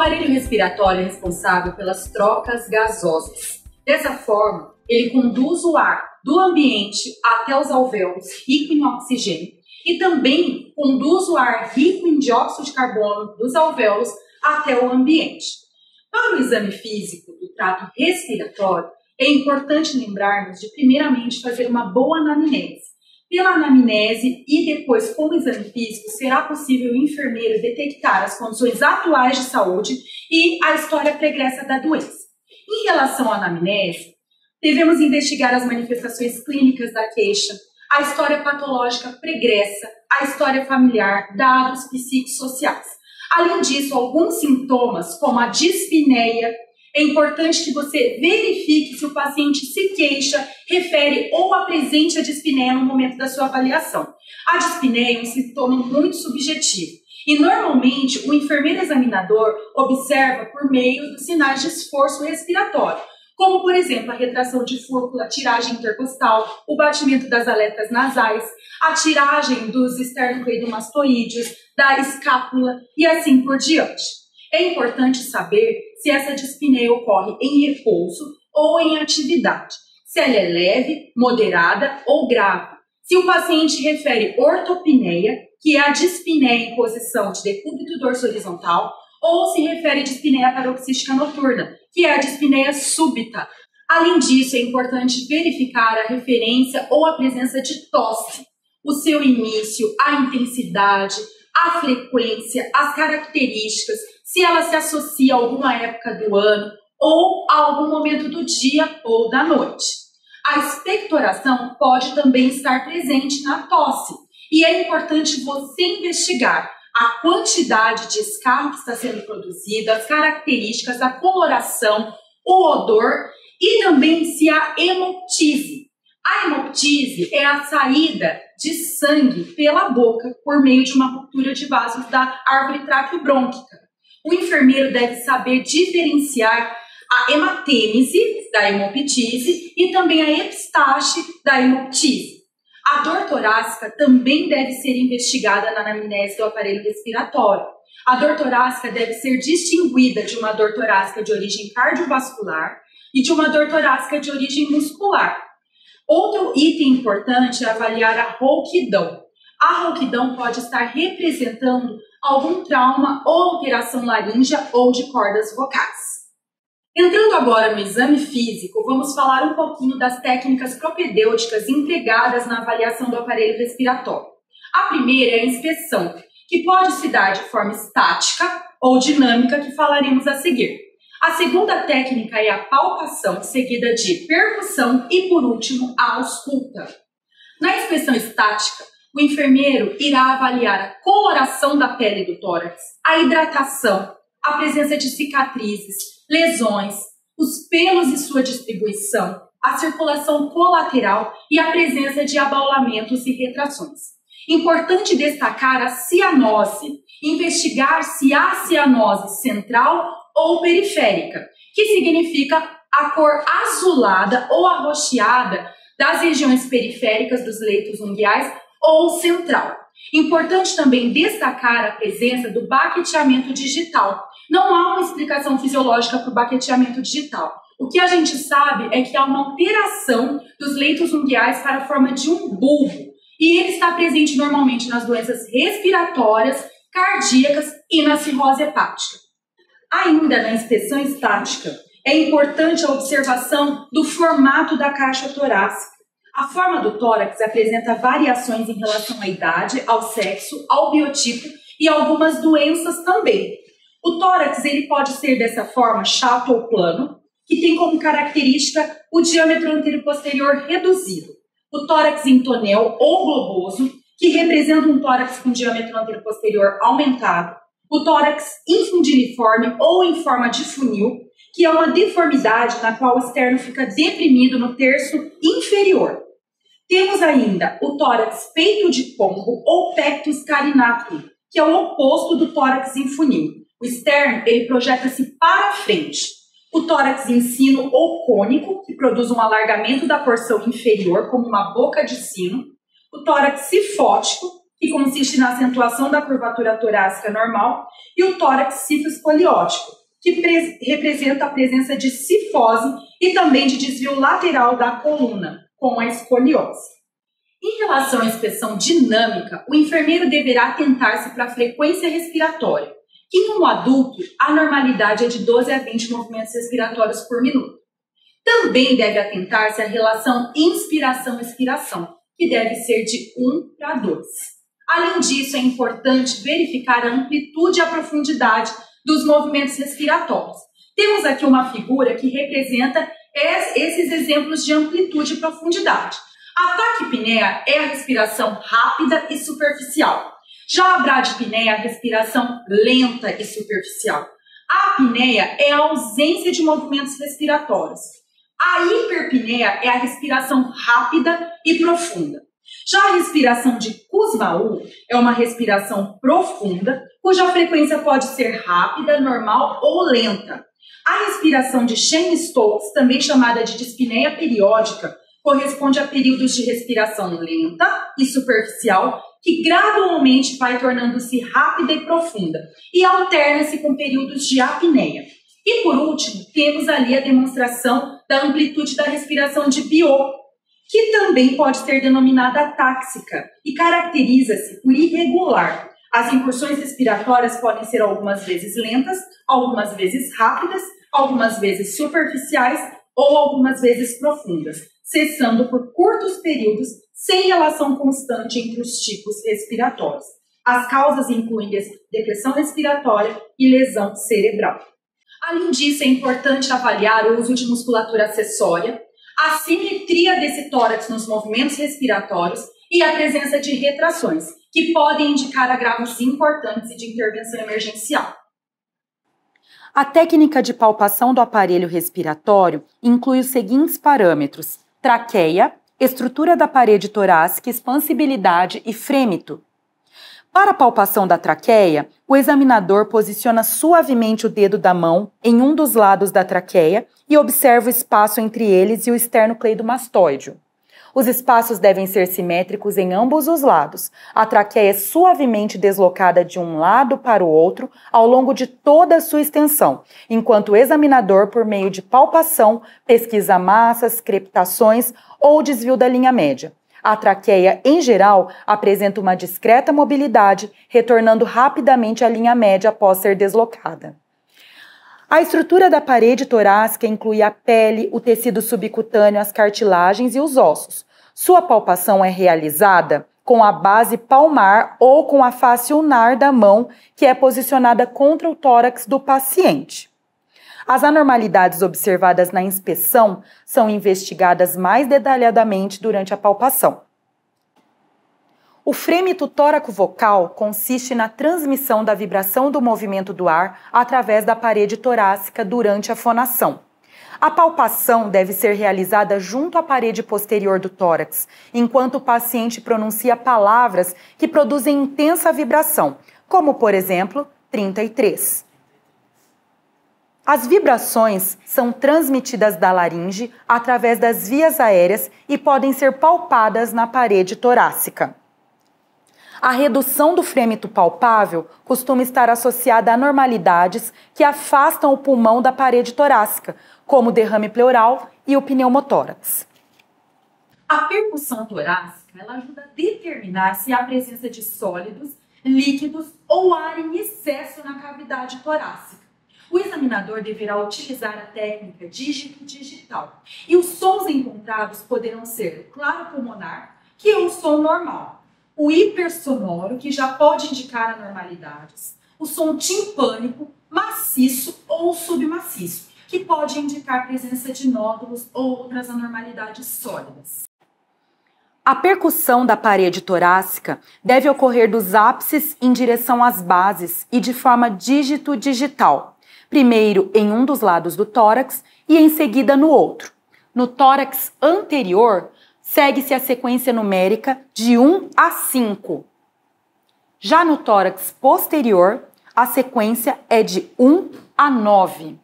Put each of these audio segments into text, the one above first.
aparelho respiratório é responsável pelas trocas gasosas. Dessa forma, ele conduz o ar do ambiente até os alvéolos rico em oxigênio e também conduz o ar rico em dióxido de carbono dos alvéolos até o ambiente. Para o exame físico do trato respiratório, é importante lembrarmos de primeiramente fazer uma boa anamnese. Pela anamnese e depois com o exame físico, será possível o enfermeiro detectar as condições atuais de saúde e a história pregressa da doença. Em relação à anamnese, devemos investigar as manifestações clínicas da queixa, a história patológica pregressa, a história familiar, dados psicossociais. Além disso, alguns sintomas, como a dispneia, é importante que você verifique se o paciente se queixa, refere ou apresente a dispneia no momento da sua avaliação. A dispneia é um sintoma muito subjetivo e, normalmente, o enfermeiro examinador observa por meio dos sinais de esforço respiratório, como, por exemplo, a retração de fúrcula, a tiragem intercostal, o batimento das aletas nasais, a tiragem dos esternocleidomastoídeos, da escápula e assim por diante. É importante saber se essa dispneia ocorre em repouso ou em atividade, se ela é leve, moderada ou grave. Se o paciente refere ortopneia, que é a dispneia em posição de decúbito dorso horizontal, ou se refere dispneia paroxística noturna, que é a dispneia súbita. Além disso, é importante verificar a referência ou a presença de tosse, o seu início, a intensidade, a frequência, as características, se ela se associa a alguma época do ano ou a algum momento do dia ou da noite. A expectoração pode também estar presente na tosse e é importante você investigar a quantidade de escarro que está sendo produzida, as características, a coloração, o odor e também se há hemoptise. A hemoptise é a saída de sangue pela boca por meio de uma ruptura de vasos da árvore traqueobrônquica. O enfermeiro deve saber diferenciar a hematêmese da hemoptise e também a epistaxe da hemoptise. A dor torácica também deve ser investigada na anamnese do aparelho respiratório. A dor torácica deve ser distinguida de uma dor torácica de origem cardiovascular e de uma dor torácica de origem muscular. Outro item importante é avaliar a rouquidão. A rouquidão pode estar representando algum trauma ou alteração laríngea ou de cordas vocais. Entrando agora no exame físico, vamos falar um pouquinho das técnicas propedêuticas empregadas na avaliação do aparelho respiratório. A primeira é a inspeção, que pode se dar de forma estática ou dinâmica, que falaremos a seguir. A segunda técnica é a palpação, seguida de percussão e, por último, a ausculta. Na inspeção estática, o enfermeiro irá avaliar a coloração da pele do tórax, a hidratação, a presença de cicatrizes, lesões, os pelos e sua distribuição, a circulação colateral e a presença de abaulamentos e retrações. Importante destacar a cianose, investigar se há cianose central ou periférica, que significa a cor azulada ou arroxeada das regiões periféricas dos leitos unguiais ou central. Importante também destacar a presença do baqueteamento digital. Não há uma explicação fisiológica para o baqueteamento digital. O que a gente sabe é que há uma alteração dos leitos unguiais para a forma de um bulbo, e ele está presente normalmente nas doenças respiratórias, cardíacas e na cirrose hepática. Ainda na inspeção estática, é importante a observação do formato da caixa torácica. A forma do tórax apresenta variações em relação à idade, ao sexo, ao biotipo e algumas doenças também. O tórax ele pode ser dessa forma chato ou plano, que tem como característica o diâmetro anteroposterior reduzido. O tórax em tonel ou globoso, que representa um tórax com diâmetro anteroposterior aumentado. O tórax infundiliforme ou em forma de funil, que é uma deformidade na qual o externo fica deprimido no terço inferior. Temos ainda o tórax peito de pombo ou pectus carinatum, que é o oposto do tórax em funil. O externo ele projeta-se para frente. O tórax em sino ou cônico, que produz um alargamento da porção inferior, como uma boca de sino. O tórax cifótico, que consiste na acentuação da curvatura torácica normal, e o tórax cifoescoliótico, que representa a presença de cifose e também de desvio lateral da coluna, com a escoliose. Em relação à inspeção dinâmica, o enfermeiro deverá atentar-se para a frequência respiratória, que em um adulto a normalidade é de 12 a 20 movimentos respiratórios por minuto. Também deve atentar-se à relação inspiração-expiração, que deve ser de 1 para 2. Além disso, é importante verificar a amplitude e a profundidade dos movimentos respiratórios. Temos aqui uma figura que representa esses exemplos de amplitude e profundidade. A taquipneia é a respiração rápida e superficial. Já a bradipneia é a respiração lenta e superficial. A apneia é a ausência de movimentos respiratórios. A hiperpneia é a respiração rápida e profunda. Já a respiração de Kussmaul é uma respiração profunda, cuja frequência pode ser rápida, normal ou lenta. A respiração de Cheyne-Stokes, também chamada de dispneia periódica, corresponde a períodos de respiração lenta e superficial, que gradualmente vai tornando-se rápida e profunda, e alterna-se com períodos de apneia. E por último, temos ali a demonstração da amplitude da respiração de Biot, que também pode ser denominada táxica e caracteriza-se por irregular. As incursões respiratórias podem ser algumas vezes lentas, algumas vezes rápidas, algumas vezes superficiais ou algumas vezes profundas, cessando por curtos períodos sem relação constante entre os tipos respiratórios. As causas incluem depressão respiratória e lesão cerebral. Além disso, é importante avaliar o uso de musculatura acessória, a simetria desse tórax nos movimentos respiratórios e a presença de retrações, que podem indicar agravos importantes e de intervenção emergencial. A técnica de palpação do aparelho respiratório inclui os seguintes parâmetros: traqueia, estrutura da parede torácica, expansibilidade e frêmito. Para a palpação da traqueia, o examinador posiciona suavemente o dedo da mão em um dos lados da traqueia e observa o espaço entre eles e o esternocleidomastoide. Os espaços devem ser simétricos em ambos os lados. A traqueia é suavemente deslocada de um lado para o outro ao longo de toda a sua extensão, enquanto o examinador, por meio de palpação, pesquisa massas, crepitações ou desvio da linha média. A traqueia, em geral, apresenta uma discreta mobilidade, retornando rapidamente à linha média após ser deslocada. A estrutura da parede torácica inclui a pele, o tecido subcutâneo, as cartilagens e os ossos. Sua palpação é realizada com a base palmar ou com a face ulnar da mão, que é posicionada contra o tórax do paciente. As anormalidades observadas na inspeção são investigadas mais detalhadamente durante a palpação. O frêmito tóraco-vocal consiste na transmissão da vibração do movimento do ar através da parede torácica durante a fonação. A palpação deve ser realizada junto à parede posterior do tórax, enquanto o paciente pronuncia palavras que produzem intensa vibração, como, por exemplo, 33. As vibrações são transmitidas da laringe através das vias aéreas e podem ser palpadas na parede torácica. A redução do frêmito palpável costuma estar associada a anormalidades que afastam o pulmão da parede torácica, como o derrame pleural e o pneumotórax. A percussão torácica ela ajuda a determinar se há presença de sólidos, líquidos ou ar em excesso na cavidade torácica. O examinador deverá utilizar a técnica dígito-digital e os sons encontrados poderão ser o claro pulmonar, que é um som normal, o hipersonoro, que já pode indicar anormalidades, o som timpânico, maciço ou submaciço, que pode indicar presença de nódulos ou outras anormalidades sólidas. A percussão da parede torácica deve ocorrer dos ápices em direção às bases e de forma dígito-digital, primeiro em um dos lados do tórax e em seguida no outro. No tórax anterior, segue-se a sequência numérica de 1 a 5. Já no tórax posterior, a sequência é de 1 a 9.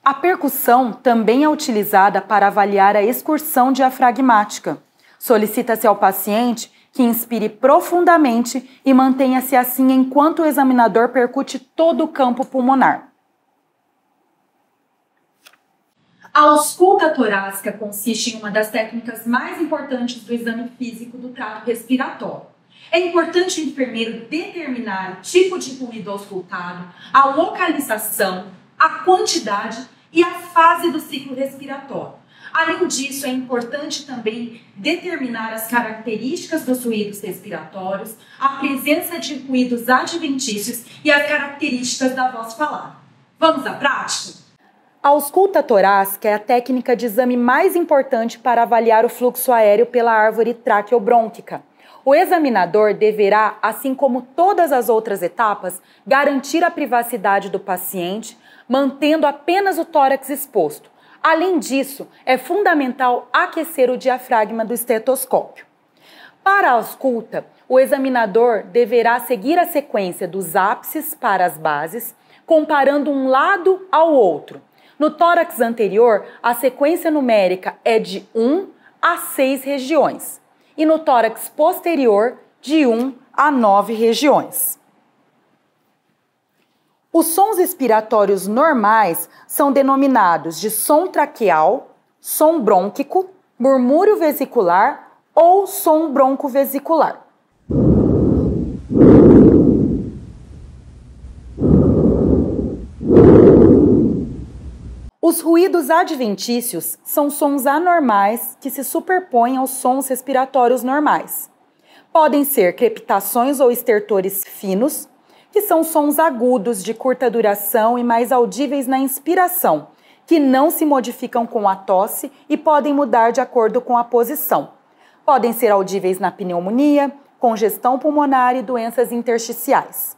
A percussão também é utilizada para avaliar a excursão diafragmática. Solicita-se ao paciente que inspire profundamente e mantenha-se assim enquanto o examinador percute todo o campo pulmonar. A ausculta torácica consiste em uma das técnicas mais importantes do exame físico do trato respiratório. É importante o enfermeiro determinar o tipo de ruído auscultado, a localização, a quantidade e a fase do ciclo respiratório. Além disso, é importante também determinar as características dos ruídos respiratórios, a presença de ruídos adventícios e as características da voz falada. Vamos à prática? A ausculta torácica é a técnica de exame mais importante para avaliar o fluxo aéreo pela árvore traqueobrônquica. O examinador deverá, assim como todas as outras etapas, garantir a privacidade do paciente, mantendo apenas o tórax exposto. Além disso, é fundamental aquecer o diafragma do estetoscópio. Para a ausculta, o examinador deverá seguir a sequência dos ápices para as bases, comparando um lado ao outro. No tórax anterior, a sequência numérica é de 1 a 6 regiões e no tórax posterior, de 1 a 9 regiões. Os sons expiratórios normais são denominados de som traqueal, som brônquico, murmúrio vesicular ou som broncovesicular. Os ruídos adventícios são sons anormais que se superpõem aos sons respiratórios normais. Podem ser crepitações ou estertores finos, que são sons agudos de curta duração e mais audíveis na inspiração, que não se modificam com a tosse e podem mudar de acordo com a posição. Podem ser audíveis na pneumonia, congestão pulmonar e doenças intersticiais.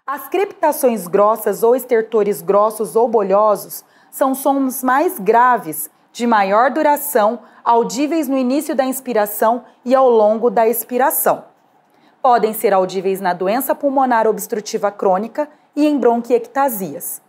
As crepitações grossas ou estertores grossos ou bolhosos são sons mais graves, de maior duração, audíveis no início da inspiração e ao longo da expiração. Podem ser audíveis na doença pulmonar obstrutiva crônica e em bronquiectasias.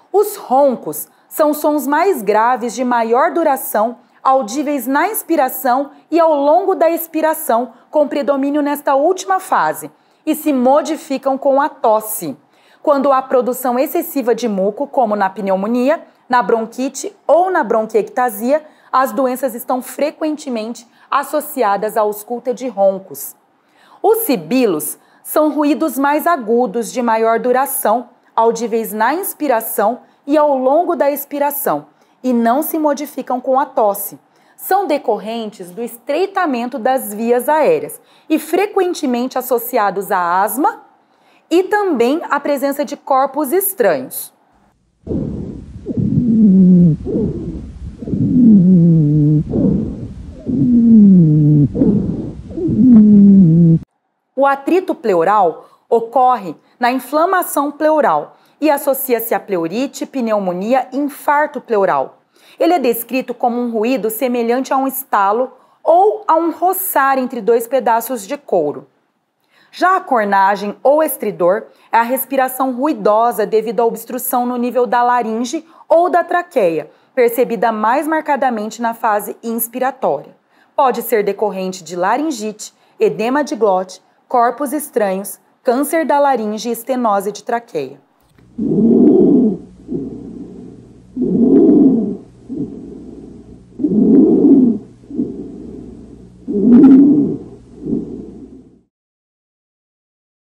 Os roncos são sons mais graves de maior duração, audíveis na inspiração e ao longo da expiração, com predomínio nesta última fase, e se modificam com a tosse, quando há produção excessiva de muco, como na pneumonia, na bronquite ou na bronquiectasia. As doenças estão frequentemente associadas à ausculta de roncos. Os sibilos são ruídos mais agudos de maior duração, audíveis na inspiração e ao longo da expiração, e não se modificam com a tosse. São decorrentes do estreitamento das vias aéreas e frequentemente associados à asma e também à presença de corpos estranhos. O atrito pleural ocorre na inflamação pleural e associa-se a pleurite, pneumonia e infarto pleural. Ele é descrito como um ruído semelhante a um estalo ou a um roçar entre dois pedaços de couro. Já a cornagem ou estridor é a respiração ruidosa devido à obstrução no nível da laringe ou da traqueia, percebida mais marcadamente na fase inspiratória. Pode ser decorrente de laringite, edema de glote, corpos estranhos, câncer da laringe e estenose de traqueia.